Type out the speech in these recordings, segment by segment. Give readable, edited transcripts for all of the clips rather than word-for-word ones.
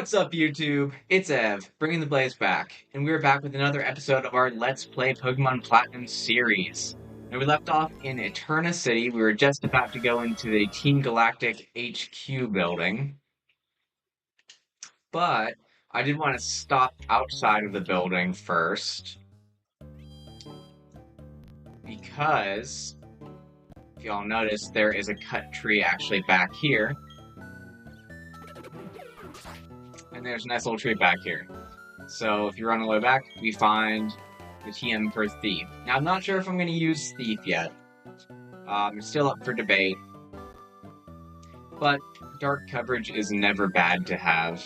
What's up, YouTube? It's Ev, bringing the blaze back, and we're back with another episode of our Let's Play Pokemon Platinum series. And we left off in Eterna City. We were just about to go into the Team Galactic HQ building, but I did want to stop outside of the building first, because, if y'all notice, there is a cut tree actually back here. And there's a nice little tree back here. So if you run all the way back, we find the TM for Thief. Now, I'm not sure if I'm going to use Thief yet. It's still up for debate. But dark coverage is never bad to have.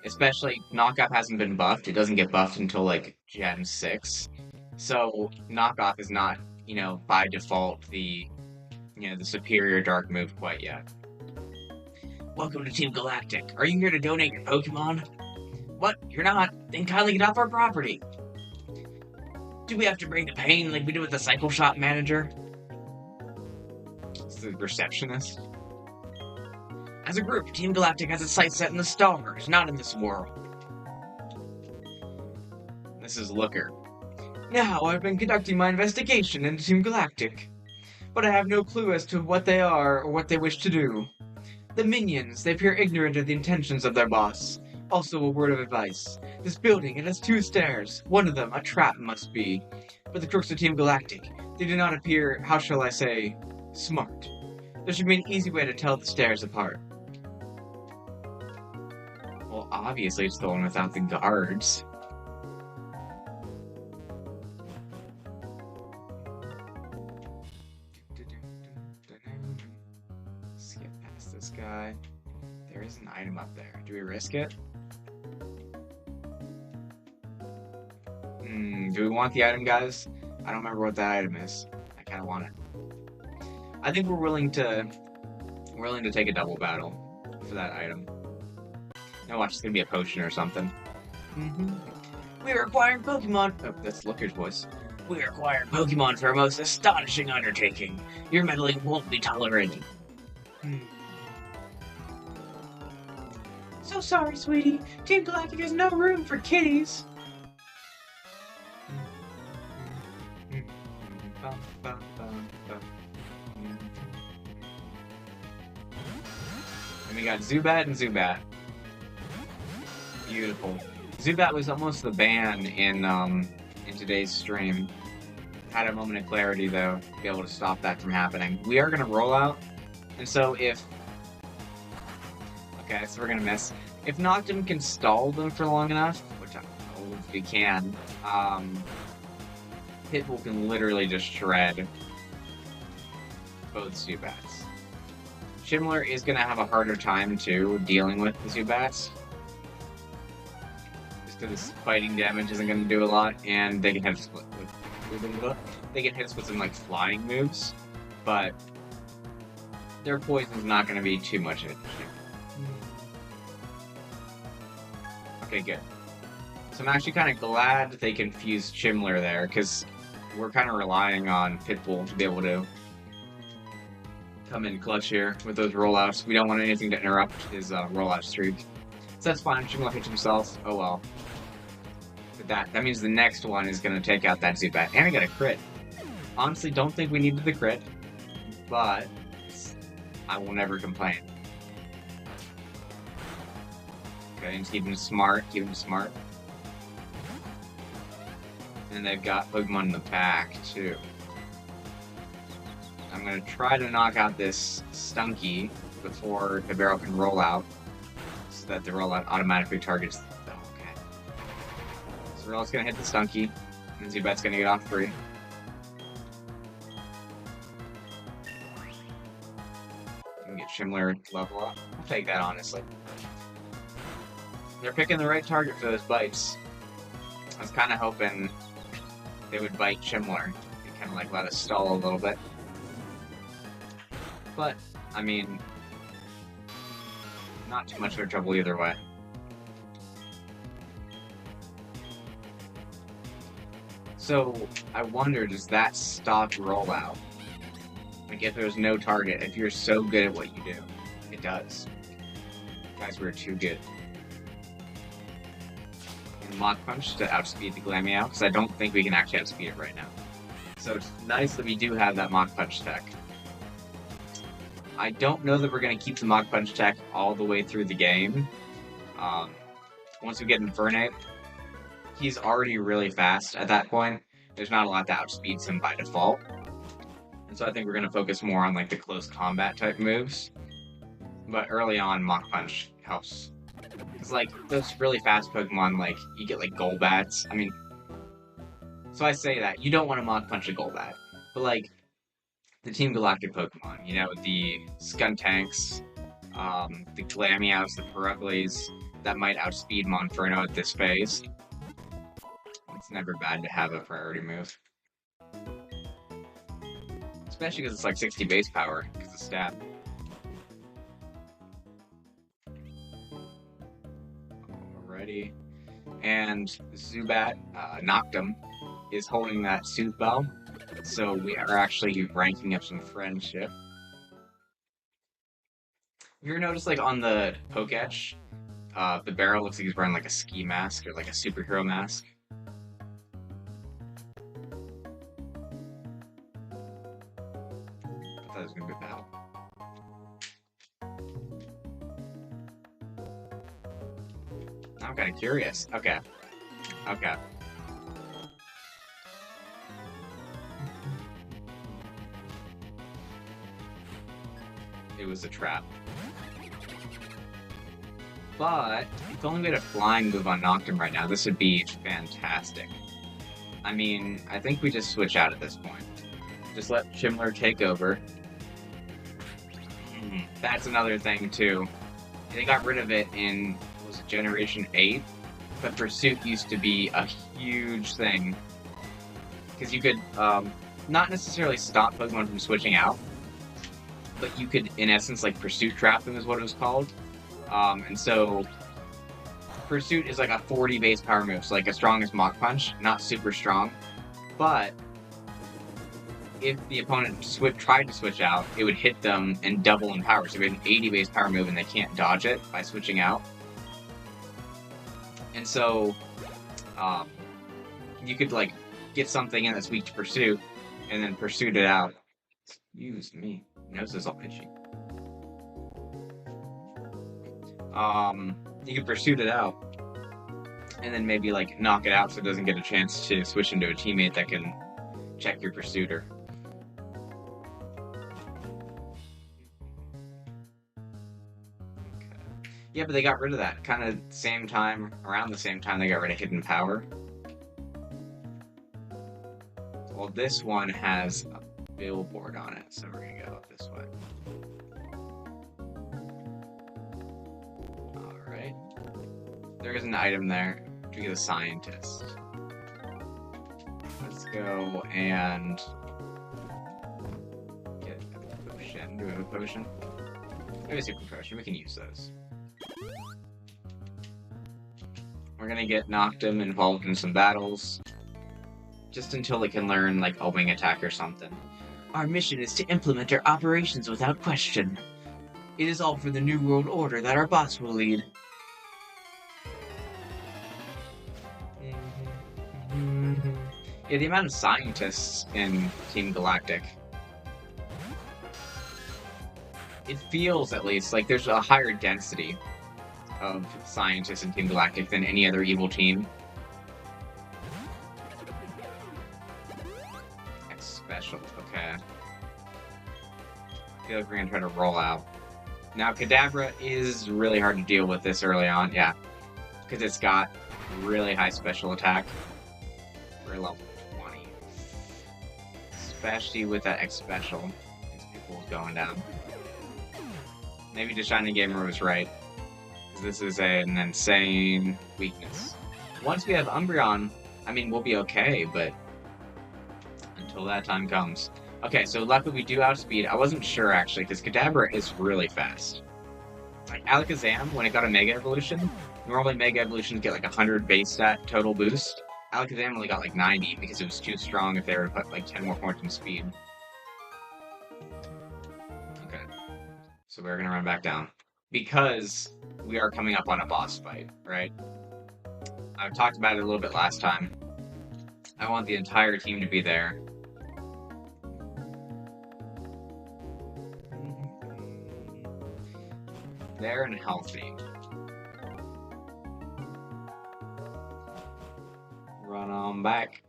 Especially, Knockoff hasn't been buffed. It doesn't get buffed until, like, Gen 6. So, Knockoff is not, by default the superior dark move quite yet. Welcome to Team Galactic. Are you here to donate your Pokemon? What? You're not? Then kindly get off our property. Do we have to bring the pain like we did with the cycle shop manager? It's the receptionist. As a group, Team Galactic has its sights set in the stars, not in this world. This is Looker. Now, I've been conducting my investigation into Team Galactic, but I have no clue as to what they are or what they wish to do. The minions, they appear ignorant of the intentions of their boss. Also, a word of advice. This building, it has 2 stairs. One of them, a trap must be. But the crooks of Team Galactic, they do not appear, how shall I say, smart. There should be an easy way to tell the stairs apart. Well, obviously it's the one without the guards. This guy. There is an item up there. Do we risk it? Do we want the item, guys? I don't remember what that item is. I kind of want it. I think we're willing to take a double battle for that item. Now watch, it's gonna be a potion or something. We are acquiring Pokemon. Oh, that's Looker's voice. We are acquiring Pokemon for a most astonishing undertaking. Your meddling won't be tolerated. So sorry, sweetie. Team Galactic has no room for kitties. And we got Zubat and Zubat. Beautiful. Zubat was almost the ban in today's stream. Had a moment of clarity though, to be able to stop that from happening. We are gonna roll out, and so if okay, so we're gonna miss. If Noctum can stall them for long enough, which I don't know if we can, Pitbull can literally just shred both Zubats. Shimler is gonna have a harder time too dealing with the Zubats. Just because fighting damage isn't gonna do a lot, and they can hit us with some like flying moves, but their poison's not gonna be too much of an issue. Okay, good. So I'm actually kind of glad they confused Chimler there, because we're kind of relying on Pitbull to be able to come in clutch here with those rollouts. We don't want anything to interrupt his rollout streak. So that's fine. Chimler hits himself. Oh well. But that means the next one is going to take out that Zubat. And I got a crit. Honestly, don't think we needed the crit, but I will never complain. Okay, and keep him smart, And they've got Pokemon in the back, too. I'm gonna try to knock out this Stunky before the barrel can roll out, so that the rollout automatically targets. Oh, okay. So Roll's gonna hit the Stunky, and Zubat's gonna get off free. And get Shimler level up. I'll take that, honestly. They're picking the right target for those bites. I was kind of hoping they would bite Chimler and kind of like let us stall a little bit. But, I mean, not too much of trouble either way. So, I wonder, does that stop rollout? Like, if there's no target, if you're so good at what you do, it does. Guys, we're too good. Mach Punch to outspeed the Glameow, because I don't think we can actually outspeed it right now. So it's nice that we do have that Mach Punch tech. I don't know that we're going to keep the Mach Punch tech all the way through the game. Once we get Infernape, he's already really fast at that point. There's not a lot that outspeeds him by default. And so I think we're going to focus more on like the close combat type moves. But early on, Mach Punch helps. It's like those really fast Pokemon, like you get like Golbats. I mean, so I say that you don't want to Mach Punch a Golbat, but like the Team Galactic Pokemon, you know, the Skuntanks, the Glameows, the Perugles, that might outspeed Monferno at this phase. It's never bad to have a priority move. Especially because it's like 60 base power, because of stat. Alrighty. And Zubat, Noctum, is holding that Sooth Bell, so we are actually ranking up some friendship. Have you ever noticed, like, on the Poketch, the barrel looks like he's wearing, like, a ski mask, or, like, a superhero mask? I thought it was gonna be battle. I'm kinda curious. Okay. Okay. It was a trap. But if only we had a flying move on Noctum right now, this would be fantastic. I mean, I think we just switch out at this point. Just let Chimler take over. That's another thing, too. They got rid of it in, was it Generation 8? But Pursuit used to be a huge thing. Because you could, not necessarily stop Pokemon from switching out, but you could, in essence, like, Pursuit trap them is what it was called. And so, Pursuit is like a 40 base power move, so like as strong as Mach Punch, not super strong. But, if the opponent tried to switch out, it would hit them and double in power. So we had an 80 base power move and they can't dodge it by switching out. And so, you could like get something in that's weak to Pursuit, and then Pursuit it out. Excuse me, nose is all itchy. You could Pursuit it out, and then maybe like knock it out so it doesn't get a chance to switch into a teammate that can check your Pursuiter. Yeah, but they got rid of that. Kind of same time, around the same time they got rid of Hidden Power. Well, this one has a billboard on it, so we're gonna go up this way. Alright. There is an item there to get a Scientist. Let's go and get a potion. Do we have a potion? Maybe a super potion. We can use those. We're gonna get Noctum involved in some battles, just until it can learn, like, a wing attack or something. Our mission is to implement our operations without question. It is all for the New World Order that our boss will lead. Yeah, the amount of scientists in Team Galactic. It feels, at least, like there's a higher density of scientists in Team Galactic than any other evil team. X special, okay. I feel like we're gonna try to roll out. Now, Kadabra is really hard to deal with this early on, yeah. Because it's got really high special attack for level 20. Especially with that X special. These people going down. Maybe just Shining Gamer was right. This is an insane weakness. Once we have Umbreon, I mean, we'll be okay, but until that time comes. Okay, so luckily we do outspeed. I wasn't sure, actually, because Kadabra is really fast. Like, Alakazam, when it got a Mega Evolution, normally Mega Evolutions get like 100 base stat total boost. Alakazam only got like 90 because it was too strong if they were to put like 10 more points in speed. Okay, so we're gonna run back down. Because we are coming up on a boss fight, right? I've talked about it a little bit last time. I want the entire team to be there. There and healthy. Run on back.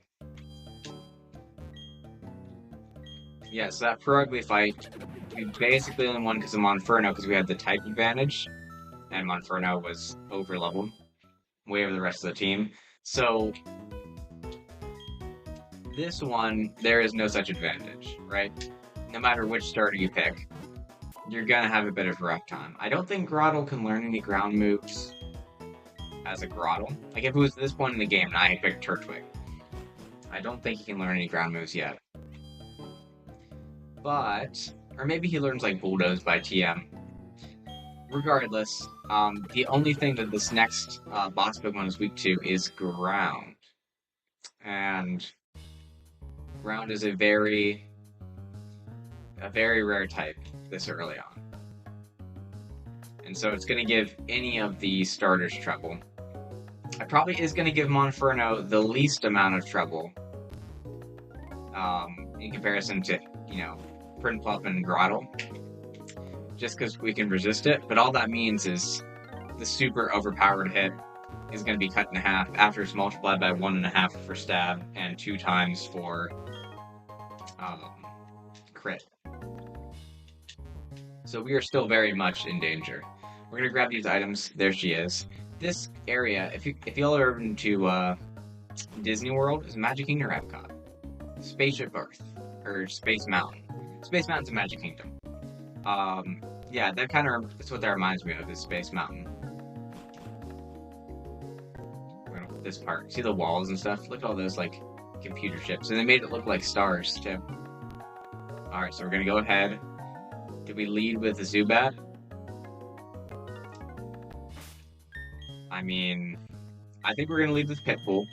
Yeah, so that Pro Ugly fight, we basically only won because of Monferno, because we had the type advantage, and Monferno was over-leveled, way over the rest of the team. So, this one, there is no such advantage, right? No matter which starter you pick, you're gonna have a bit of a rough time. I don't think Grottle can learn any ground moves as a Grottle. Like, if it was this point in the game and I had picked Turtwig, I don't think he can learn any ground moves yet. But, or maybe he learns like Bulldoze by TM. Regardless, the only thing that this next boss Pokemon is weak to is Ground. And Ground is a very rare type this early on. And so it's going to give any of the starters trouble. It probably is going to give Monferno the least amount of trouble in comparison to, you know, Prinplup and Grottle, just because we can resist it. But all that means is the super overpowered hit is going to be cut in half after it's multiplied by 1.5 for stab and 2 times for crit. So we are still very much in danger. We're going to grab these items. There she is. This area, if y'all are into Disney World, is Magic Kingdom or Epcot? Spaceship Earth, or Space Mountain. Space Mountain's a Magic Kingdom. Yeah, that's what that reminds me of, is Space Mountain. We're gonna put this part. See the walls and stuff? Look at all those, like, computer chips. And they made it look like stars, too. Alright, so we're gonna go ahead. Did we lead with the Zubat? I mean, I think we're gonna lead with Pitbull.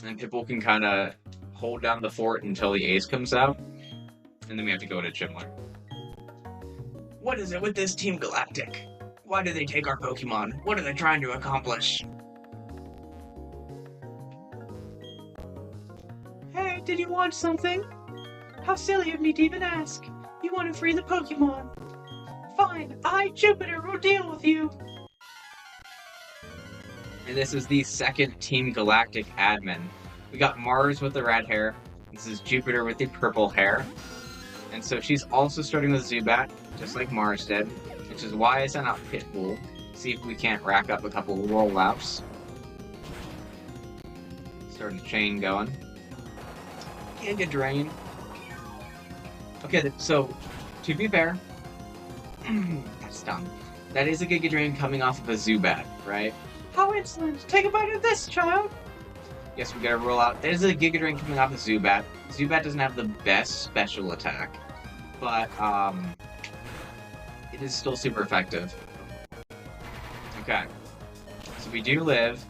And Pitbull can kind of hold down the fort until the ace comes out. And then we have to go to Chimler. What is it with this Team Galactic? Why do they take our Pokemon? What are they trying to accomplish? Hey, did you want something? How silly of me to even ask. You want to free the Pokemon. Fine, I, Jupiter, will deal with you. And this is the second Team Galactic admin. We got Mars with the red hair. This is Jupiter with the purple hair. And so she's also starting with Zubat, just like Mars did, which is why I sent out Pitbull. See if we can't rack up a couple rollouts. Starting the chain going. Giga Drain. Okay, so, to be fair, that's dumb. That is a Giga Drain coming off of a Zubat, right? How insolent! Take a bite of this, child! Yes, we gotta roll out. There's a Giga Drain coming off of Zubat. Zubat doesn't have the best special attack, but, it is still super effective. Okay. So we do live,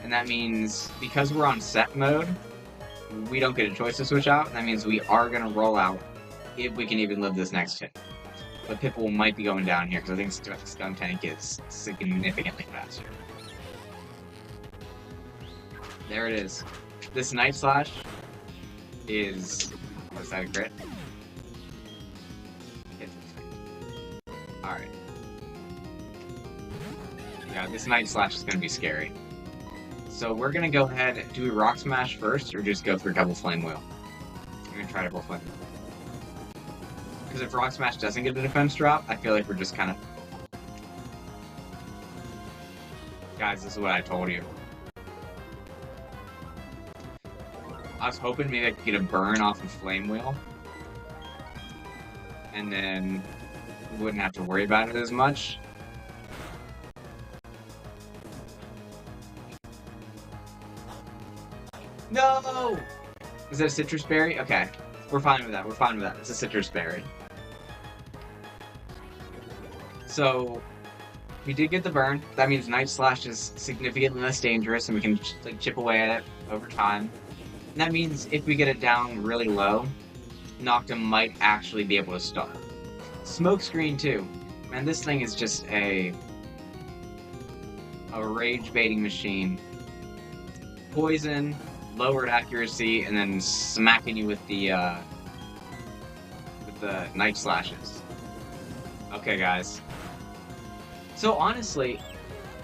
and that means, because we're on set mode, we don't get a choice to switch out, and that means we are gonna roll out if we can even live this next hit. But Pitbull might be going down here, because I think Skuntank is significantly faster. There it is. This Night Slash is... Was that a crit? Alright. Yeah, this Night Slash is going to be scary. So we're going to go ahead and do a Rock Smash first, or just go for Double Flame Wheel? I'm going to try Double Flame Wheel. Because if Rock Smash doesn't get a defense drop, I feel like we're just kind of... Guys, this is what I told you. I was hoping maybe I could get a burn off of Flame Wheel. And then we wouldn't have to worry about it as much. No! Is that a Citrus Berry? Okay. We're fine with that. We're fine with that. It's a Citrus Berry. So, we did get the burn. That means Night Slash is significantly less dangerous, and we can like chip away at it over time. And that means if we get it down really low, Noctum might actually be able to stop. Smokescreen too. Man, this thing is just a a rage baiting machine. Poison, lowered accuracy, and then smacking you with the knife slashes. Okay, guys. So honestly,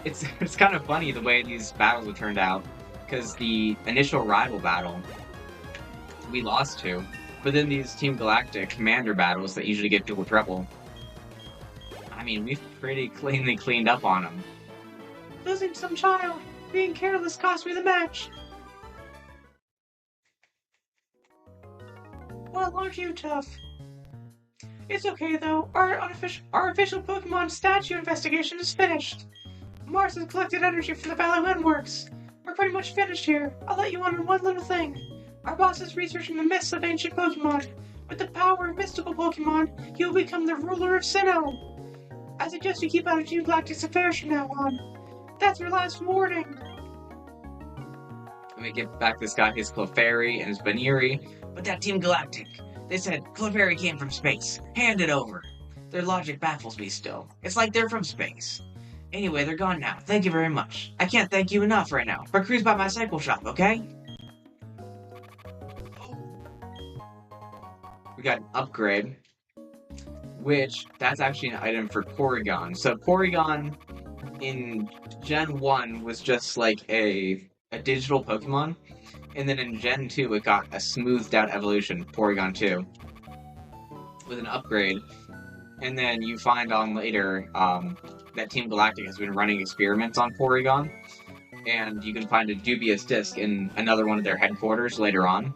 it's kind of funny the way these battles have turned out, because the initial rival battle we lost to, but then these Team Galactic commander battles that usually get dual treble, I mean, we've pretty cleanly cleaned up on them. Losing some child, being careless cost me the match. Well, aren't you tough? It's okay though, our official Pokemon statue investigation is finished. Mars has collected energy from the Valley Windworks. We're pretty much finished here. I'll let you on one little thing. Our boss is researching the myths of ancient Pokemon. With the power of mystical Pokemon, he will become the ruler of Sinnoh. I suggest you keep out of Team Galactic's affairs from now on. That's your last warning. Let me give back this guy his Clefairy and his Baniri. But that Team Galactic, they said Clefairy came from space. Hand it over. Their logic baffles me still. It's like they're from space. Anyway, they're gone now. Thank you very much. I can't thank you enough right now. But cruise by my cycle shop, okay? We got an upgrade, which that's actually an item for Porygon. So Porygon in Gen 1 was just like a digital Pokemon, and then in Gen 2 it got a smoothed out evolution, Porygon 2, with an upgrade. And then you find on later that Team Galactic has been running experiments on Porygon, and you can find a dubious disc in another one of their headquarters later on.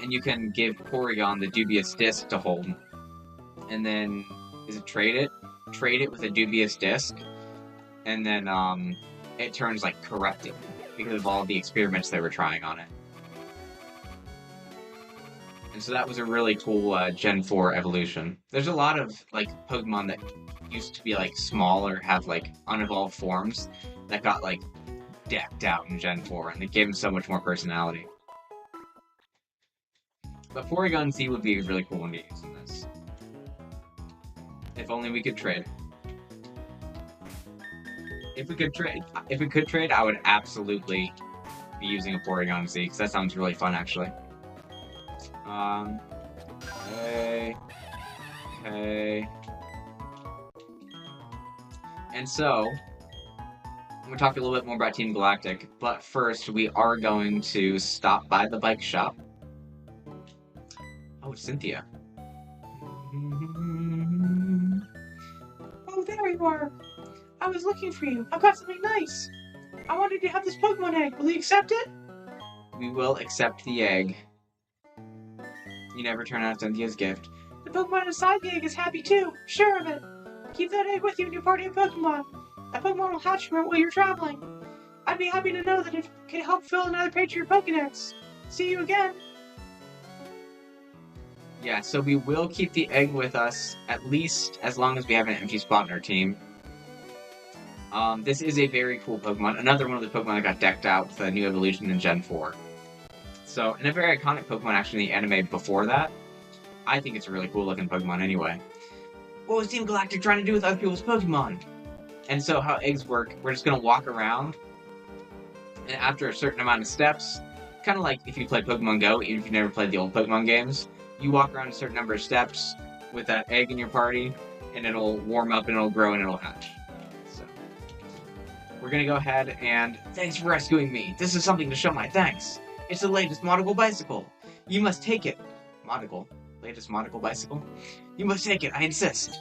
And you can give Porygon the dubious disc to hold. And then, is it trade it? Trade it with a dubious disc. And then, it turns, like, corrupted because of all the experiments they were trying on it. And so that was a really cool, Gen 4 evolution. There's a lot of, like, Pokemon that used to be, like, small or have, like, unevolved forms that got, like, decked out in Gen 4, and they gave them so much more personality. But Porygon Z would be a really cool one to use in this. If only we could trade. If we could trade, I would absolutely be using a Porygon Z, because that sounds really fun, actually. Okay. And so, I'm going to talk a little bit more about Team Galactic, but first we are going to stop by the bike shop. Oh, it's Cynthia. Oh, there you are. I was looking for you. I've got something nice. I wanted to have this Pokemon egg. Will you accept it? We will accept the egg. You never turn out Cynthia's gift. The Pokemon inside the egg is happy too. Sure of it. Keep that egg with you in your party of Pokemon. That Pokemon will hatch from it while you're traveling. I'd be happy to know that it can help fill another page of your Pokédex. See you again. Yeah, so we will keep the egg with us, at least as long as we have an empty spot in our team. This is a very cool Pokemon. Another one of the Pokemon that got decked out with a new evolution in Gen 4. So, and a very iconic Pokemon actually in the anime before that. I think it's a really cool looking Pokemon anyway. What was Team Galactic trying to do with other people's Pokemon? And so how eggs work, we're just going to walk around, and after a certain amount of steps, kind of like if you played Pokemon Go, even if you never played the old Pokemon games, you walk around a certain number of steps with that egg in your party, and it'll warm up, and it'll grow, and it'll hatch. So, we're going to go ahead and, thanks for rescuing me. This is something to show my thanks. It's the latest Monocle bicycle. You must take it. Monocle? Latest Monocle bicycle? You must take it, I insist.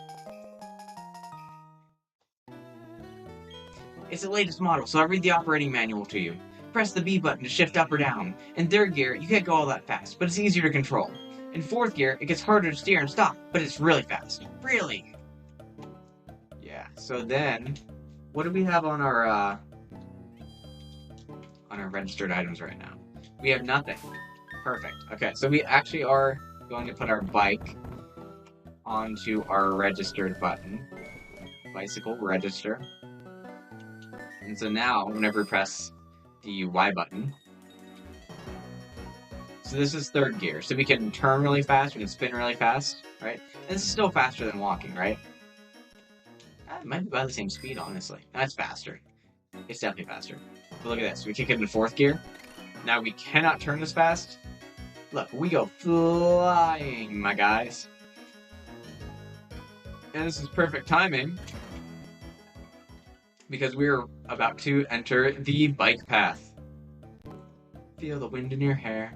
It's the latest model, so I read the operating manual to you. Press the B button to shift up or down. In third gear, you can't go all that fast, but it's easier to control. In fourth gear, it gets harder to steer and stop, but it's really fast. Really? Yeah, so then, what do we have on our registered items right now? We have nothing. Perfect. Okay, so we actually are going to put our bike onto our registered button. Bicycle register. And so now, whenever we press the Y button, so this is third gear, so we can turn really fast, we can spin really fast, right? And this is still faster than walking, right? It might be about the same speed, honestly. That's faster. It's definitely faster. But look at this. We kick it into 4th gear. Now we cannot turn this fast. Look, we go flying, my guys. And this is perfect timing, because we're about to enter the bike path. Feel the wind in your hair.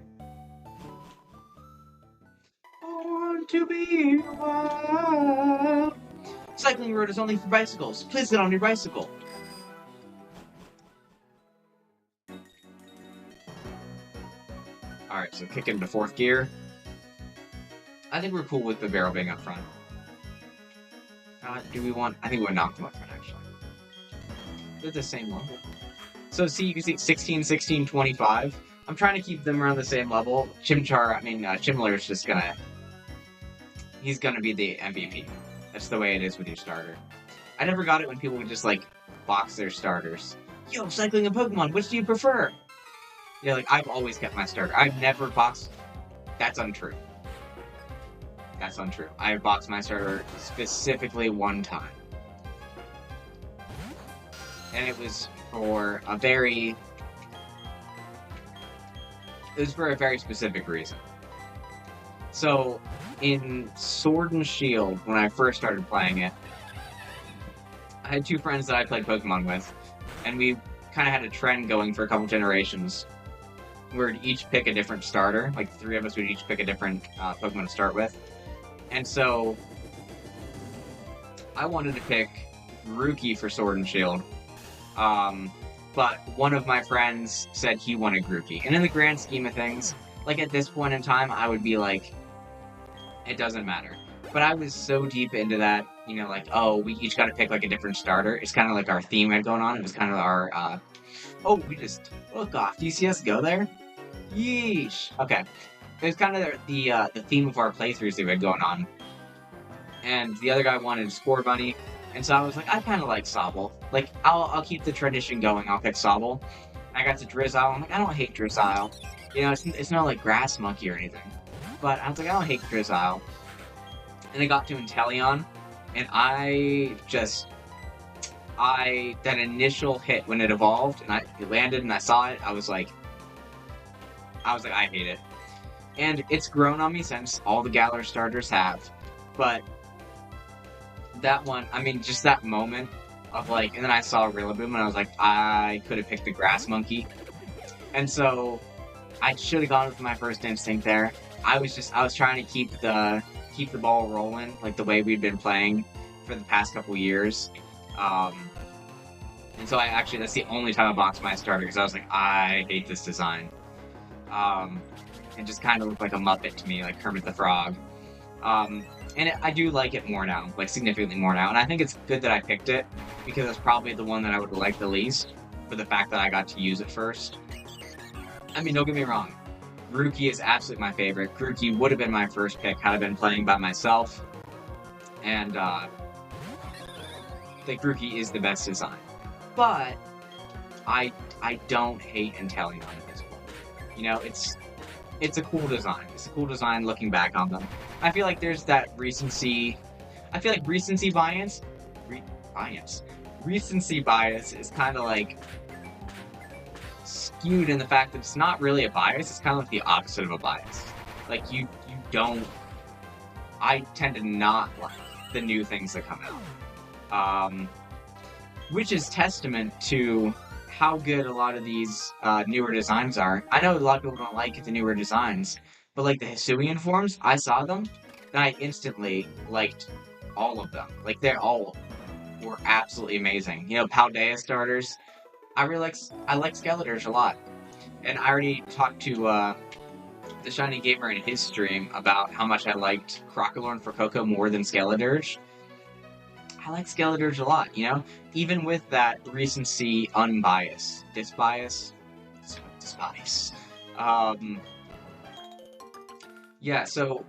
Want to be wild. Cycling road is only for bicycles. Please get on your bicycle. Alright, so kick into 4th gear. I think we're cool with the barrel being up front. Do we want... I think we want to knock them up front, actually. They're the same level. So see, you can see 16, 16, 25. I'm trying to keep them around the same level. Chimler is just gonna... He's gonna be the MVP. That's the way it is with your starter. I never got it when people would just, like, box their starters. Yo, cycling and Pokemon, which do you prefer? Yeah, like, I've always kept my starter. I've never boxed... That's untrue. That's untrue. I have boxed my starter specifically one time. And it was for a very... It was for a very specific reason. So, in Sword and Shield, when I first started playing it, I had 2 friends that I played Pokemon with, and we kind of had a trend going for a couple generations, where we'd each pick a different starter. Like, the 3 of us would each pick a different Pokemon to start with. And so, I wanted to pick Grookey for Sword and Shield, but one of my friends said he wanted Grookey. And in the grand scheme of things, like, at this point in time, I would be like, it doesn't matter. But I was so deep into that, you know, like, oh, we each got to pick, like, a different starter. It's kind of like our theme had going on. It was kind of our, oh, we just, look off. Do you see us go there? Yeesh. Okay. It was kind of the theme of our playthroughs that we had going on. And the other guy wanted Spore Bunny. And so I was like, I kind of like Sobble. Like, I'll keep the tradition going. I'll pick Sobble. I got to Drizzile. I'm like, I don't hate Drizzile. You know, it's not like Grass Monkey or anything. But I was like, I don't hate Drizzile. And I got to Inteleon. And that initial hit when it evolved and it landed and I saw it, I was like, I hate it. And it's grown on me since. All the Galar starters have. But that one, I mean, just that moment of like, and then I saw Rillaboom and I was like, I could have picked the Grass Monkey. And so I should have gone with my first instinct there. I was trying to keep the ball rolling, like the way we'd been playing for the past couple years. And so that's the only time I boxed my starter, because I was like, I hate this design. It just kind of looked like a Muppet to me, like Kermit the Frog. And I do like it more now, like significantly more now. And I think it's good that I picked it, because it's probably the one that I would like the least, for the fact that I got to use it first. I mean, don't get me wrong. Grookey is absolutely my favorite. Grookey would have been my first pick had I been playing by myself. And, I think Grookey is the best design. But, I don't hate Inteleon at this point. You know, it's a cool design. It's a cool design looking back on them. I feel like there's that recency... I feel like recency bias... Recency bias is kind of like... skewed in the fact that it's not really a bias, it's kind of like the opposite of a bias. Like, you don't... I tend to not like the new things that come out. Which is testament to how good a lot of these newer designs are. I know a lot of people don't like the newer designs, but like the Hisuian forms, I saw them, and I instantly liked all of them. Like, they're all were absolutely amazing. You know, Paldea starters, I like Skeledirge a lot. And I already talked to the Shiny Gamer in his stream about how much I liked Crocalorn for Coco more than Skeledirge. I like Skeledirge a lot, you know? Even with that recency unbiased. Disbias? Yeah, so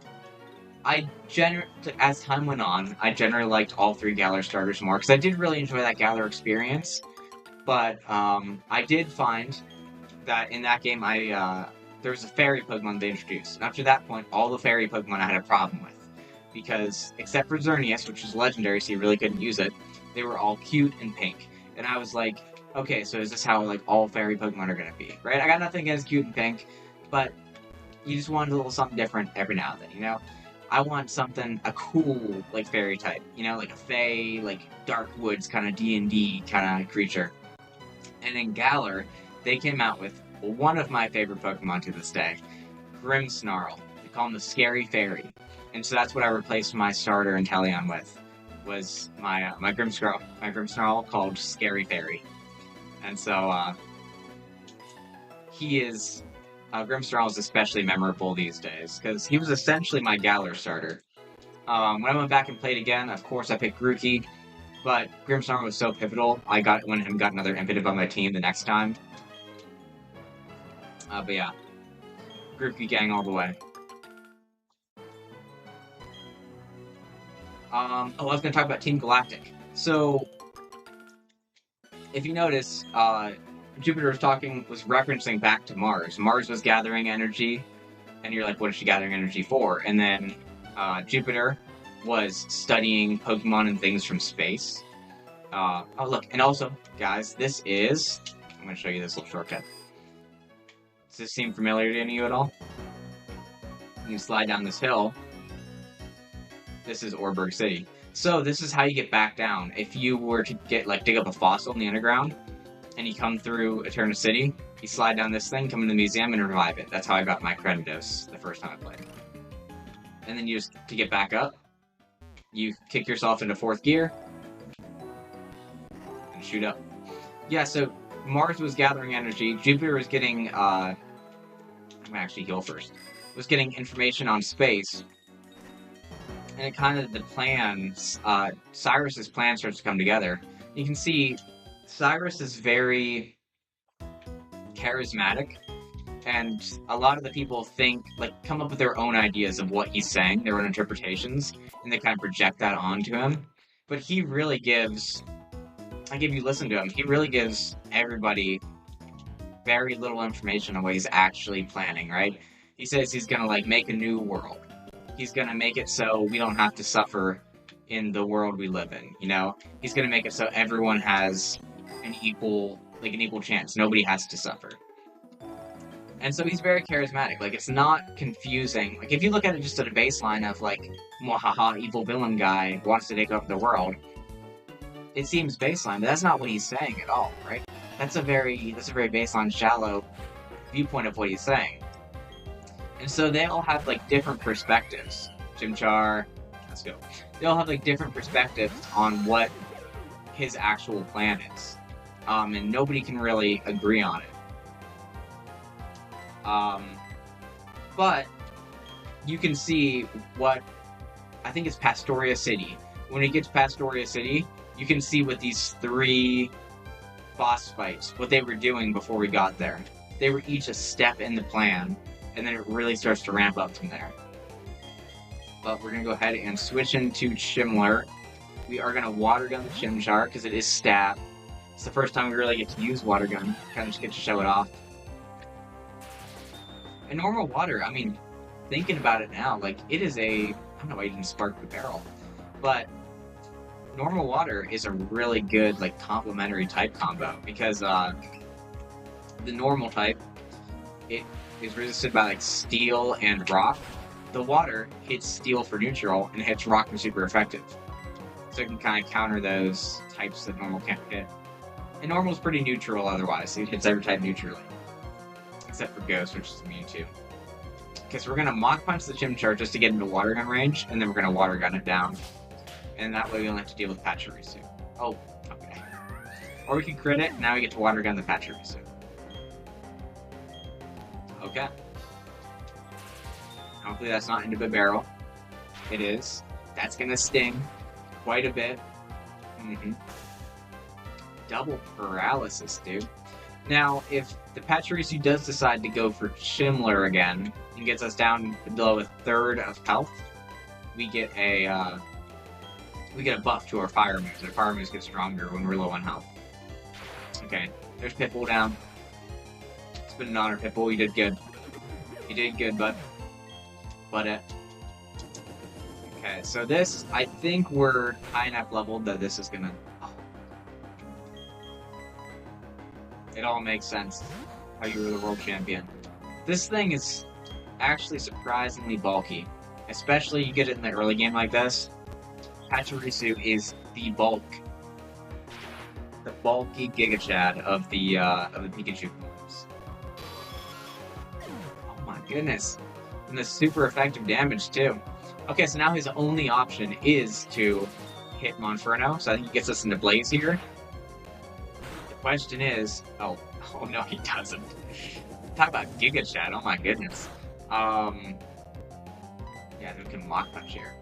as time went on, I generally liked all 3 Galar starters more, because I did really enjoy that Galar experience. But, I did find that in that game, there was a fairy Pokemon they introduced. And after that point, all the fairy Pokemon I had a problem with. Because, except for Xerneas, which was legendary, so you really couldn't use it, they were all cute and pink. And I was like, okay, so is this how, like, all fairy Pokemon are gonna be, right? I got nothing against cute and pink, but you just want a little something different every now and then, you know? I want something, a cool, like, fairy type, you know, like a fae, like, dark woods kind of D&D kind of creature. And in Galar, they came out with one of my favorite Pokemon to this day, Grimmsnarl. They call him the Scary Fairy. And so that's what I replaced my starter in Teleon with, was my Grimmsnarl called Scary Fairy. And so, he is... Grimmsnarl is especially memorable these days, because he was essentially my Galar starter. When I went back and played again, of course I picked Grookey, but Grimmsnarl was so pivotal, I got another Impidimp on my team the next time. But yeah, Grookey gang all the way. I was going to talk about Team Galactic. So, if you notice, Jupiter was referencing back to Mars. Mars was gathering energy, and you're like, what is she gathering energy for? And then Jupiter was studying Pokemon and things from space. Oh, look, and also, guys, I'm going to show you this little shortcut. Does this seem familiar to any of you at all? You slide down this hill. This is Orberg City. So this is how you get back down. If you were to dig up a fossil in the underground, and you come through Eterna City, you slide down this thing, come into the museum, and revive it. That's how I got my Credidos the first time I played. And then to get back up, you kick yourself into 4th gear, and shoot up. Yeah, so Mars was gathering energy, Jupiter was getting, I'm gonna actually heal first, was getting information on space, and it kind of, Cyrus's plan starts to come together. You can see Cyrus is very charismatic, and a lot of the people come up with their own ideas of what he's saying, their own interpretations, and they kind of project that onto him. But he really gives, if you listen to him, he really gives everybody very little information on what he's actually planning, right? He says he's gonna, make a new world. He's gonna make it so we don't have to suffer in the world we live in, you know? He's gonna make it so everyone has an equal chance. Nobody has to suffer. And so he's very charismatic. It's not confusing. If you look at it just at a baseline of, mwahaha, evil villain guy wants to take over the world, it seems baseline, but that's not what he's saying at all, right? That's a very baseline, shallow viewpoint of what he's saying. And so they all have, different perspectives. Chimchar, let's go. They all have, different perspectives on what his actual plan is. And nobody can really agree on it. But you can see what, I think it's Pastoria City. When you get to Pastoria City, you can see what these 3 boss fights, what they were doing before we got there. They were each a step in the plan, and then it really starts to ramp up from there. But we're going to go ahead and switch into Chimler. We are going to Water Gun the Chimchar, because it is stab. It's the first time we really get to use Water Gun. Kind of just get to show it off. And normal water, thinking about it now, it is I don't know why you didn't spark the barrel, but normal water is a really good, complementary type combo, because, the normal type, it is resisted by, steel and rock. The water hits steel for neutral, and hits rock for super effective. So it can kind of counter those types that normal can't hit. And normal's pretty neutral otherwise, so it hits every type neutrally. Except for Ghost, which is immune to. Okay, so we're going to Mach Punch the Chimchar just to get into Water Gun range, and then we're going to Water Gun it down. And that way we don't have to deal with Pachirisu. Oh, okay. Or we can crit it, and now we get to Water Gun the Pachirisu. Okay. Hopefully that's not into the barrel. It is. That's going to sting quite a bit. Double paralysis, dude. Now, if the Pachirisu does decide to go for Chimler again, and gets us down below 1/3 of health, we get a buff to our fire moves. Our fire moves get stronger when we're low on health. Okay, there's Pitbull down. It's been an honor, Pitbull. You did good. You did good, bud. Okay, so this, I think we're high enough leveled that this is gonna... It all makes sense how you were the world champion. This thing is actually surprisingly bulky. Especially you get it in the early game like this. Pachirisu is the bulk. The bulky Giga Chad of the Pikachu forms. Oh my goodness. And the super effective damage too. Okay, so now his only option is to hit Monferno, so I think he gets us into Blaze here. The question is... Oh no, he doesn't. Talk about Giga Chad, oh my goodness. Yeah, we can Mach Punch here.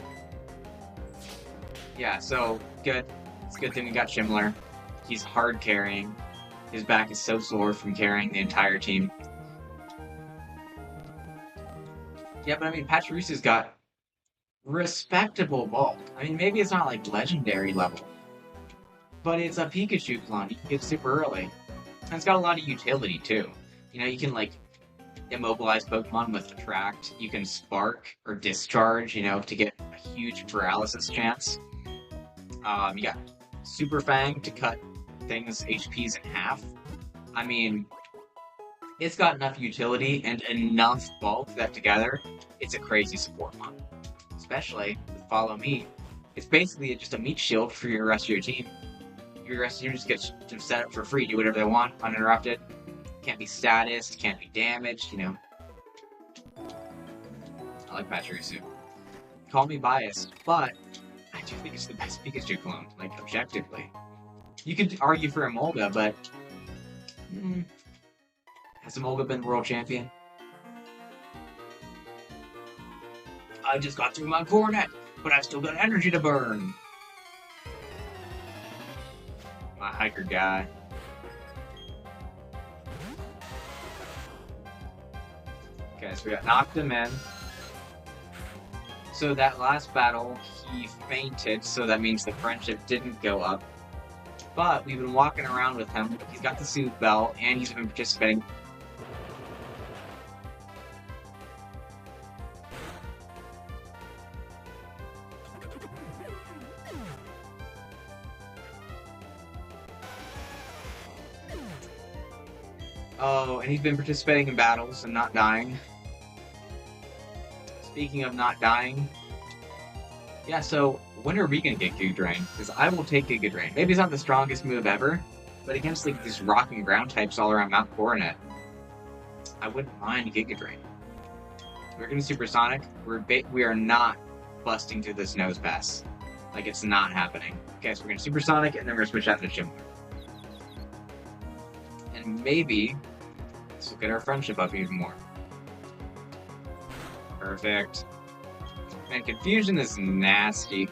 Yeah, so, good. It's a good thing we got Shimler. He's hard carrying. His back is so sore from carrying the entire team. Yeah, but I mean, Pachirisu's got respectable bulk. I mean, maybe it's not like legendary level, but it's a Pikachu clone. You can get super early. And it's got a lot of utility, too. You know, you can, like, immobilize Pokemon with Attract. You can Spark or Discharge, you know, to get a huge paralysis chance. You got Super Fang to cut things' HPs in half. I mean, it's got enough utility and enough bulk that together, it's a crazy support mon. Especially with Follow Me. It's basically just a meat shield for your rest of your team. Your rest of your team just gets to set up for free, do whatever they want, uninterrupted. Can't be status, can't be damaged, you know. I like Pachirisu. Call me biased, but I do think it's the best Pikachu clone, like, objectively. You could argue for Emolga, but... has Emolga been world champion? I just got through my Coronet, but I've still got energy to burn. My hiker guy. Okay, so we got knocked him in. So that last battle, he fainted, so that means the friendship didn't go up. But we've been walking around with him. He's got the Soothe Bell, and he's been participating. Oh, and he's been participating in battles and not dying. Speaking of not dying, yeah, so when are we gonna get Giga Drain? Because I will take Giga Drain. Maybe it's not the strongest move ever, but against like these rock and ground types all around Mount Coronet, I wouldn't mind Giga Drain. We're gonna Supersonic. We are not busting through this nose pass. Like, it's not happening. Okay, so we're gonna Supersonic, and then we're gonna switch out to Shimmer. And maybe this will get our friendship up even more. Perfect. Man, Confusion is nasty.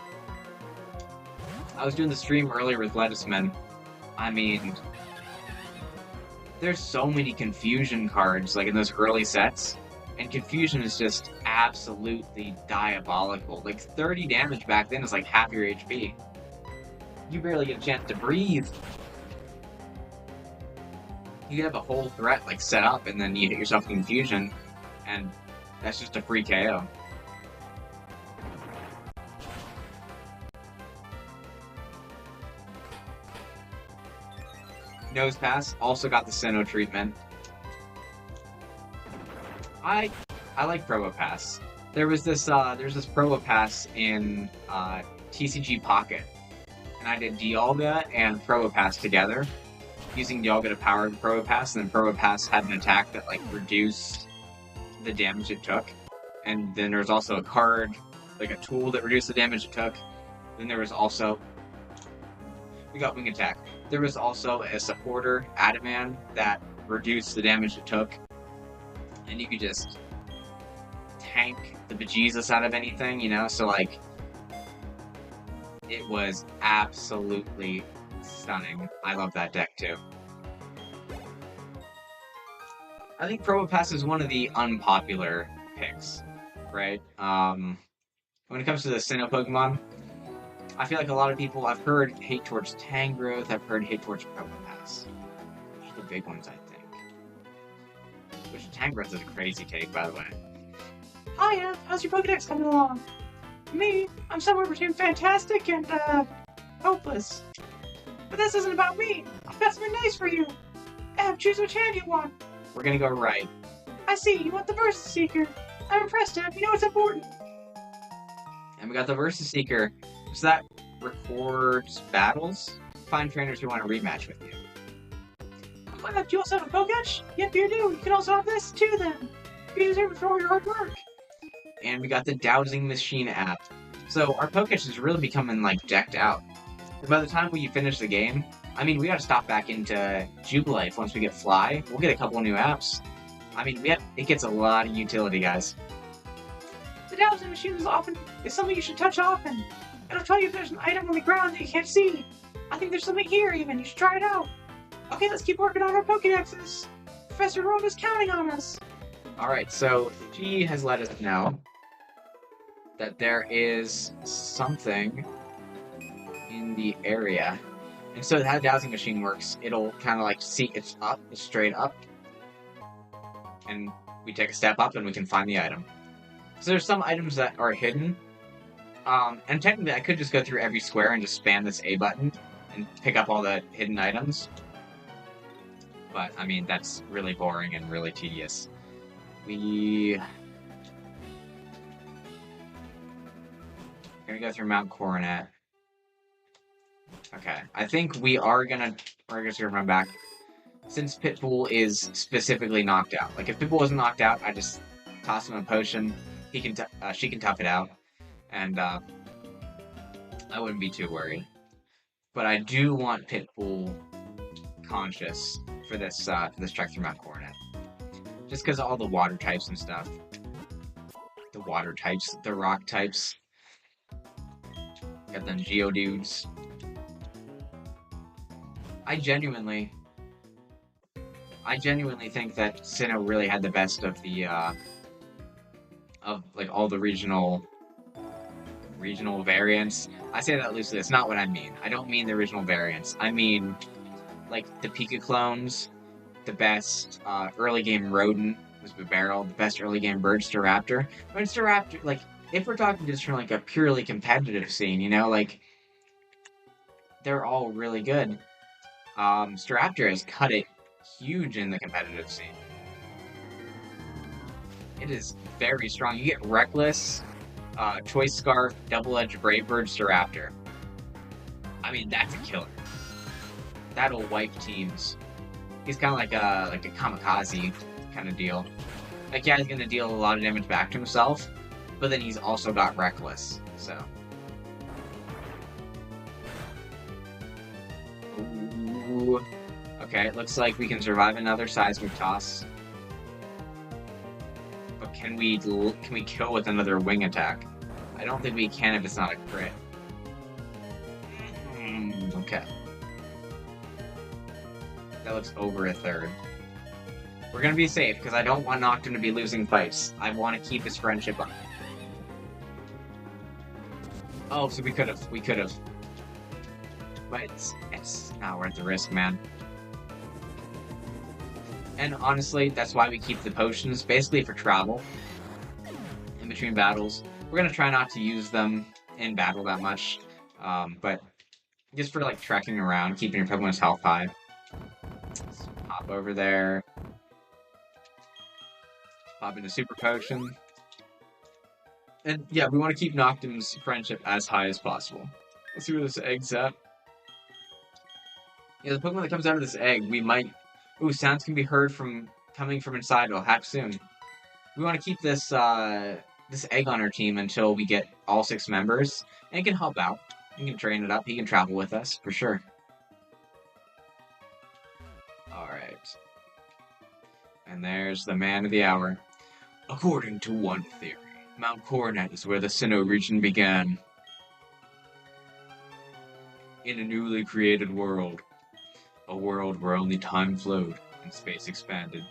I was doing the stream earlier with Lettuceman. I mean, there's so many Confusion cards, like, in those early sets. And Confusion is just absolutely diabolical. Like, 30 damage back then is like half your HP. You barely get a chance to breathe. You have a whole threat, like, set up, and then you hit yourself with Confusion, and that's just a free KO. Nose Pass also got the Sinnoh treatment. I like Probopass. There's this Probopass in TCG Pocket, and I did Dialga and Probopass together, using Dialga to power Probopass, and then Probopass had an attack that like reduced the damage it took. And then there was also a card, like a tool that reduced the damage it took. Then there was also... we got Wing Attack. There was also a supporter, Adaman, that reduced the damage it took. And you could just tank the bejesus out of anything, you know? So, like, it was absolutely stunning. I love that deck, too. I think Probopass is one of the unpopular picks, right? When it comes to the Sinnoh Pokemon, I feel like a lot of people, I've heard hate towards Tangrowth, I've heard hate towards Probopass. Those are the big ones, I think. Which Tangrowth is a crazy take, by the way. Hiya, how's your Pokedex coming along? Me, I'm somewhere between fantastic and, hopeless. But this isn't about me. I've got something nice for you. choose which hand you want. We're gonna go right. I see, you want the Versus Seeker. I'm impressed, Dad. You know it's important. And we got the Versus Seeker. So that records battles. Find trainers who want to rematch with you. Why not? Do you also have a Poketch? Yep, you do. You can also have this too, then. You deserve it for all your hard work. And we got the Dowsing Machine app. So our Poketch is really becoming, like, decked out. And by the time we finish the game, I mean, we gotta stop back into Jubilife once we get Fly. We'll get a couple new apps. I mean, it gets a lot of utility, guys. The dowsing machine is something you should touch often. It'll tell you if there's an item on the ground that you can't see. I think there's something here even. You should try it out. Okay, let's keep working on our Pokédexes. Professor Rogue is counting on us. Alright, so she has let us know that there is something in the area. And so how the dowsing machine works, it'll kind of like see it's straight up. And we take a step up and we can find the item. So there's some items that are hidden. And technically I could just go through every square and just spam this A button and pick up all the hidden items. But, I mean, that's really boring and really tedious. We're gonna go through Mount Coronet. Okay, I think we're just gonna run back. Since Pitbull is specifically knocked out. Like, if Pitbull wasn't knocked out, I just toss him a potion. She can tough it out. And, I wouldn't be too worried. But I do want Pitbull conscious for this trek through Mount Coronet. Just because of all the water types and stuff. The water types, the rock types. Got them Geodudes. I genuinely think that Sinnoh really had the best of the of like all the regional variants. I say that loosely. That's not what I mean. I don't mean the original variants. I mean like the Pika clones. The best early game rodent was Bibarel. The best early game bird, Staraptor. But Staraptor, like, if we're talking just from like a purely competitive scene, you know, like they're all really good. Staraptor has cut it huge in the competitive scene. It is very strong. You get Reckless, Choice Scarf, Double-Edged Brave Bird, Staraptor. I mean, that's a killer. That'll wipe teams. He's kind of like a kamikaze kind of deal. Like, yeah, he's gonna deal a lot of damage back to himself, but then he's also got Reckless, so. Ooh. Okay, it looks like we can survive another Seismic Toss. But can we kill with another Wing Attack? I don't think we can if it's not a crit. Okay. That looks over a third. We're gonna be safe, because I don't want Noctum to be losing fights. I want to keep his friendship up. Oh, so we could've. But it's not worth the risk, man. And honestly, that's why we keep the potions, basically for travel. In between battles. We're gonna try not to use them in battle that much. But just for, like, trekking around, keeping your Pokemon's health high. Let's hop over there. Pop into Super Potion. And yeah, we want to keep Noctum's friendship as high as possible. Let's see where this egg's at. Yeah, the Pokemon that comes out of this egg, we might... Ooh, sounds can be heard coming from inside. It'll hatch soon. We want to keep this this egg on our team until we get all 6 members. And it can help out. He can train it up. He can travel with us, for sure. Alright. And there's the man of the hour. According to one theory, Mount Coronet is where the Sinnoh region began. In a newly created world. A world where only time flowed and space expanded.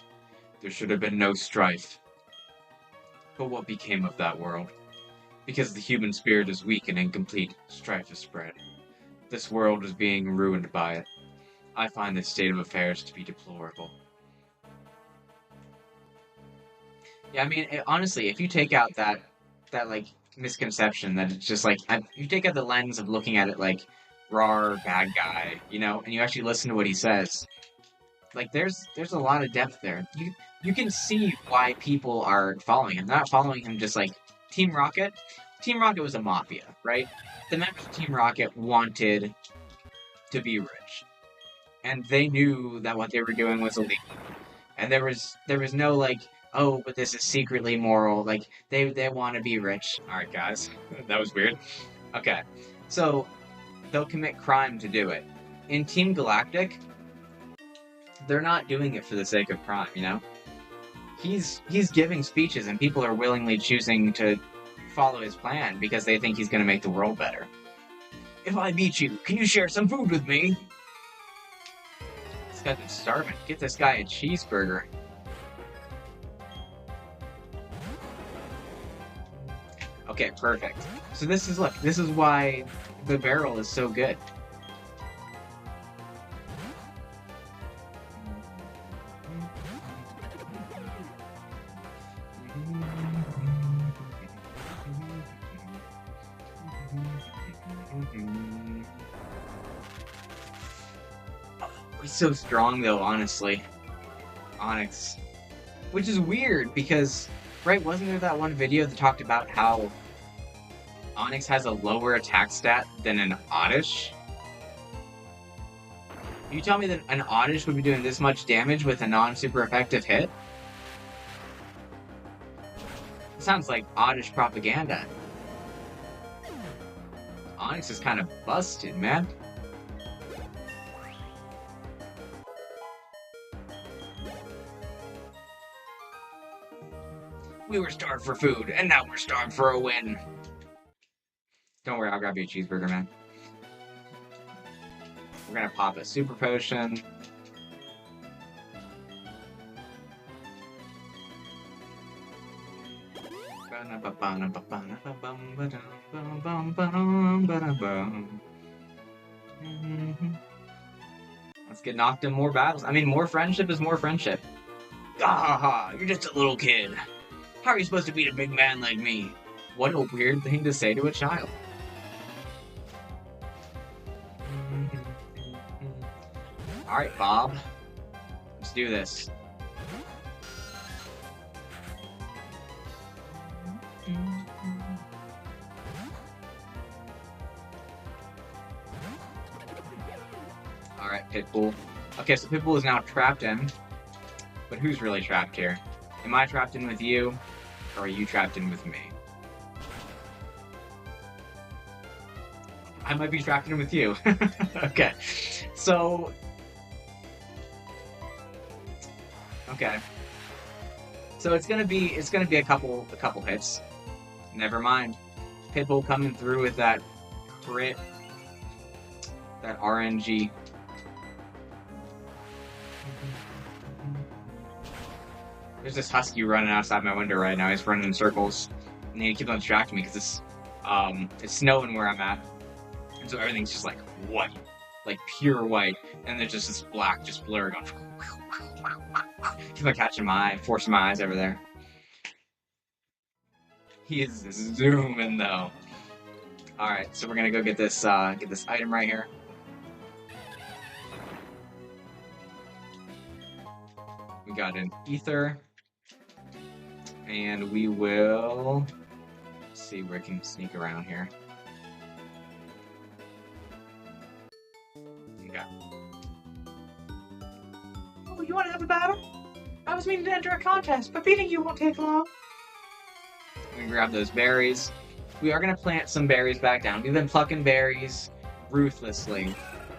There should have been no strife. But what became of that world? Because the human spirit is weak and incomplete, strife has spread. This world is being ruined by it. I find this state of affairs to be deplorable. Yeah, I mean, honestly, if you take out that like, misconception that it's just, like, you take out the lens of looking at it like, rawr, bad guy, you know, and you actually listen to what he says, Like, there's a lot of depth there. You can see why people are following him. They're not following him just like Team Rocket. Team Rocket was a mafia, right? The members of Team Rocket wanted to be rich, and they knew that what they were doing was illegal. And there was no like, oh, but this is secretly moral. Like they want to be rich. All right, guys, that was weird. Okay, so they'll commit crime to do it. In Team Galactic, they're not doing it for the sake of crime, you know? He's giving speeches and people are willingly choosing to follow his plan because they think he's going to make the world better. If I beat you, can you share some food with me? This guy's been starving. Get this guy a cheeseburger. Okay, perfect. So this is why the barrel is so good. He's so strong though, honestly. Onyx. Which is weird because, right, wasn't there that one video that talked about how Onyx has a lower attack stat than an Oddish? You tell me that an Oddish would be doing this much damage with a non-super effective hit? It sounds like Oddish propaganda. Onyx is kind of busted, man. We were starved for food, and now we're starved for a win. Don't worry, I'll grab you a cheeseburger, man. We're gonna pop a super potion. Let's get knocked in more battles. I mean, more friendship is more friendship. Ah, you're just a little kid. How are you supposed to beat a big man like me? What a weird thing to say to a child. Alright, Bob. Let's do this. Alright, Pitbull. Okay, so Pitbull is now trapped in. But who's really trapped here? Am I trapped in with you? Or are you trapped in with me? I might be trapped in with you. Okay. So... Okay. So it's gonna be a couple hits. Never mind. Pitbull coming through with that crit. That RNG. There's this husky running outside my window right now. He's running in circles. And he keeps on distracting me because it's snowing where I'm at. And so everything's just like white. Like pure white. And there's just this black just blurred on. Keep on catching my eye, forcing my eyes over there. He is zooming though. Alright, so we're gonna go get this item right here. We got an ether. And we will see where we can sneak around here. Okay. Oh, you want to have a battle? I was meaning to enter a contest, but beating you won't take long. We can grab those berries. We are going to plant some berries back down. We've been plucking berries ruthlessly,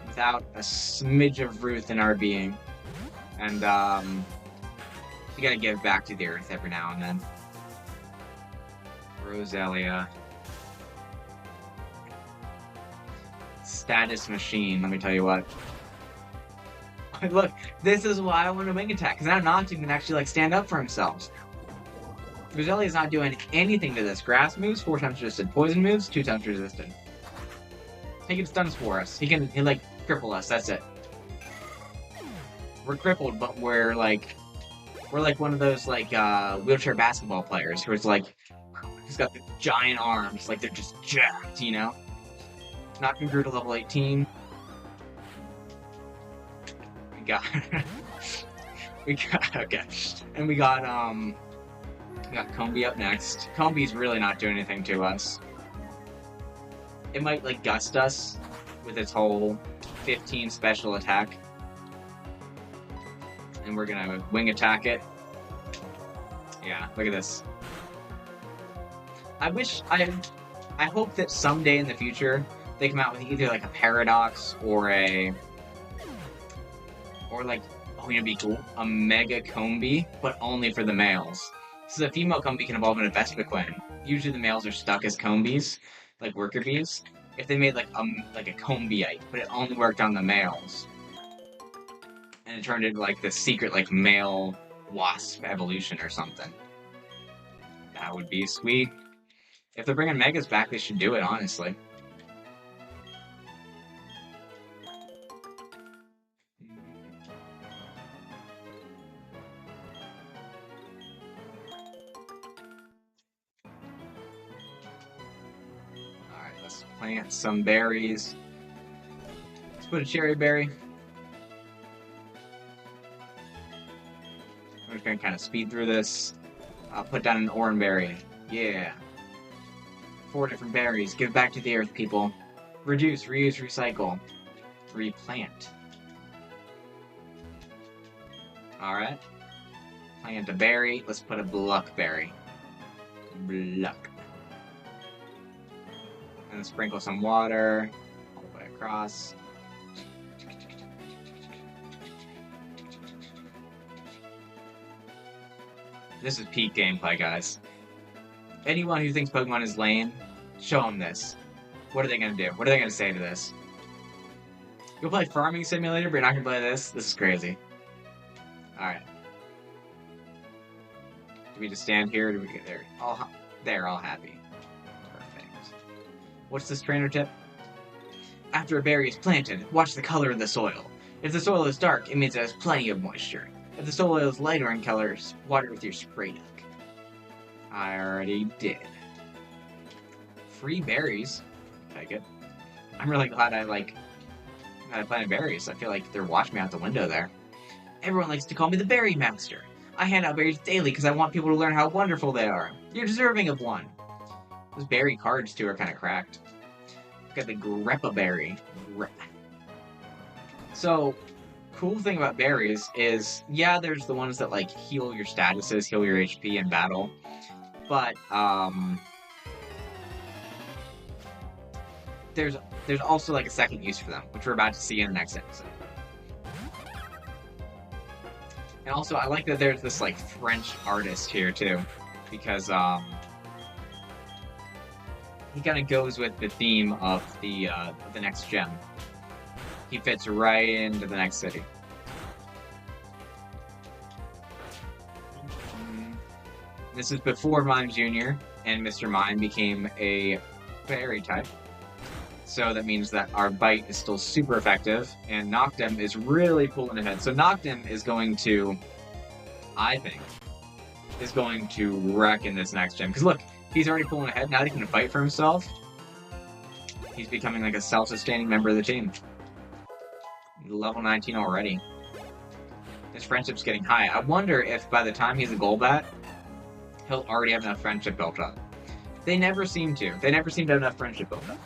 without a smidge of ruth in our being. And, you gotta give back to the earth every now and then. Roselia. Status machine, let me tell you what. Look, this is why I want to wing attack, because now Noctis can actually like stand up for himself. Roselia is not doing anything to this. Grass moves, 4 times resisted. Poison moves, 2 times resisted. He can stuns for us. He like cripple us, that's it. We're crippled, but we're like one of those like wheelchair basketball players who's like he's got the giant arms, like they're just jacked, you know? Not grew to level 18. We got We got okay, and we got Combi up next. Combi's really not doing anything to us. It might like gust us with its whole 15 special attack, and we're gonna wing attack it. Yeah, look at this. I hope that someday in the future they come out with either like a paradox or like, oh, you know, be cool, a mega Combi, but only for the males. So the female Combi can evolve into Vespiquen. Usually the males are stuck as Combis, like worker bees. If they made like a Combiite, but it only worked on the males, and it turned into like the secret like male wasp evolution or something, that would be sweet. If they're bringing megas back, they should do it, honestly. Alright, let's plant some berries. Let's put a cherry berry. I'm just gonna kind of speed through this. I'll put down an orange berry. Yeah. 4 different berries. Give back to the earth, people. Reduce, reuse, recycle. Replant. Alright. Plant a berry. Let's put a bluckberry. Bluck. And sprinkle some water all the way across. This is peak gameplay, guys. Anyone who thinks Pokemon is lame, show them this. What are they going to do? What are they going to say to this? You'll play Farming Simulator, but you're not going to play this? This is crazy. Alright. Do we just stand here, or do we get there? They're all happy. Perfect. What's this trainer tip? After a berry is planted, watch the color of the soil. If the soil is dark, it means it has plenty of moisture. If the soil is lighter in colors, water it with your spray duck. I already did. Free berries. Take it. I'm really glad I planted berries. I feel like they're watching me out the window there. Everyone likes to call me the Berry Master. I hand out berries daily because I want people to learn how wonderful they are. You're deserving of one. Those berry cards, too, are kind of cracked. Look at the Greppa berry. So, cool thing about berries is, yeah, there's the ones that, like, heal your statuses, heal your HP in battle. But, there's also, like, a second use for them, which we're about to see in the next episode. And also, I like that there's this, like, French artist here, too. Because, he kind of goes with the theme of the next gem. He fits right into the next city. This is before Mime Jr. and Mr. Mime became a fairy type. So that means that our bite is still super effective, and Noctem is really pulling ahead. So Noctem is going to, I think, is going to wreck in this next gem. Because look, he's already pulling ahead. Now he can fight for himself. He's becoming like a self-sustaining member of the team. Level 19 already. His friendship's getting high. I wonder if by the time he's a Golbat, he'll already have enough friendship built up. They never seem to. They never seem to have enough friendship built up.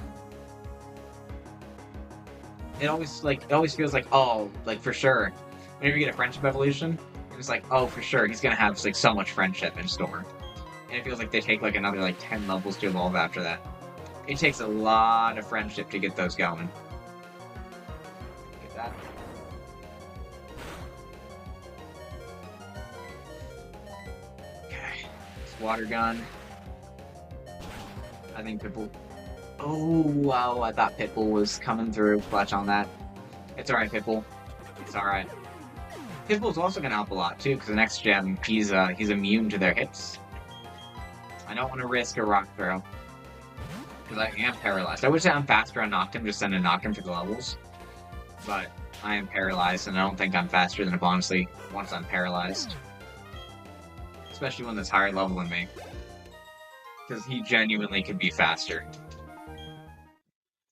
It always feels like, oh, like for sure. Whenever you get a friendship evolution, it's like, oh, for sure, he's gonna have like so much friendship in store. And it feels like they take like another like 10 levels to evolve after that. It takes a lot of friendship to get those going. Get that. Okay. It's water gun. I think Pitbull. Oh, wow, I thought Pitbull was coming through. Clutch on that. It's alright, Pitbull. It's alright. Pitbull's also gonna help a lot, too, because the next gem, he's immune to their hits. I don't want to risk a rock throw. Because I am paralyzed. I wish I'm faster on Noctem, just send a Noctem for the levels. But I am paralyzed, and I don't think I'm faster than him, honestly, once I'm paralyzed. Especially one that's higher level than me. Because he genuinely could be faster.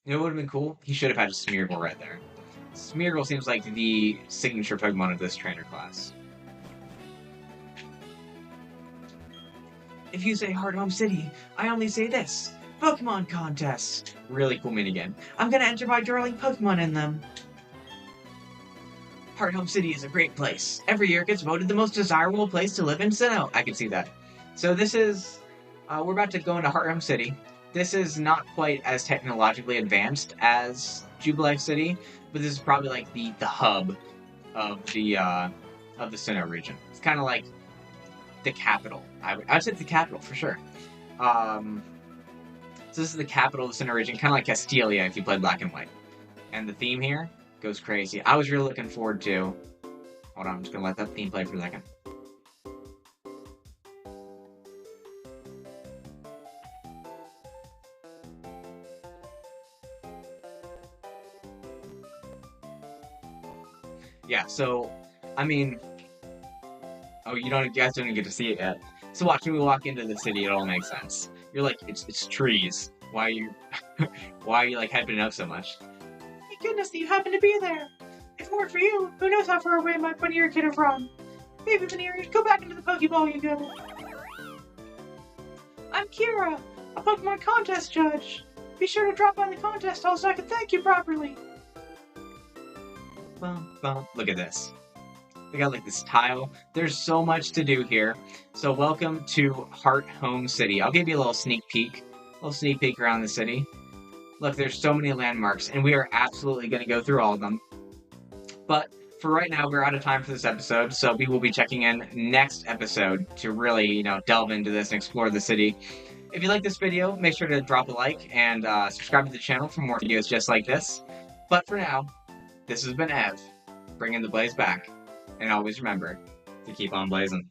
You know what would have been cool? He should have had a Smeargle right there. Smeargle seems like the signature Pokemon of this trainer class. If you say Hearthome City, I only say this. Pokemon contest. Really cool minigame. I'm gonna enter my darling Pokemon in them. Hearthome City is a great place. Every year it gets voted the most desirable place to live in Sinnoh. I can see that. So this is... we're about to go into Hearthome City. This is not quite as technologically advanced as Jubilife City, but this is probably like the hub of the Sinnoh region. It's kind of like the capital. I'd say it's the capital for sure. So this is the capital of the Sinnoh region, kind of like Castelia if you played Black and White. And the theme here goes crazy. I was really looking forward to... Hold on, I'm just gonna let that theme play for a second. Yeah, so, I mean... Oh, you guys don't even get to see it yet. So watching me walk into the city, it all makes sense. You're like, it's trees. Why are you like hyping it up so much? Thank goodness that you happen to be there. If it weren't for you, who knows how far away my Veneer could have run. Maybe Veneer, go back into the Pokeball you go. I'm Kira, a Pokemon contest judge. Be sure to drop by the contest hall so I can thank you properly. Look at this. They got like this tile. There's so much to do here. So welcome to Hearthome City. I'll give you a little sneak peek around the city. Look, there's so many landmarks, and we are absolutely going to go through all of them. But for right now, we're out of time for this episode, so we will be checking in next episode to really, delve into this and explore the city. If you like this video, make sure to drop a like and subscribe to the channel for more videos just like this. But for now, this has been Ev, bringing the blaze back. And always remember to keep on blazing.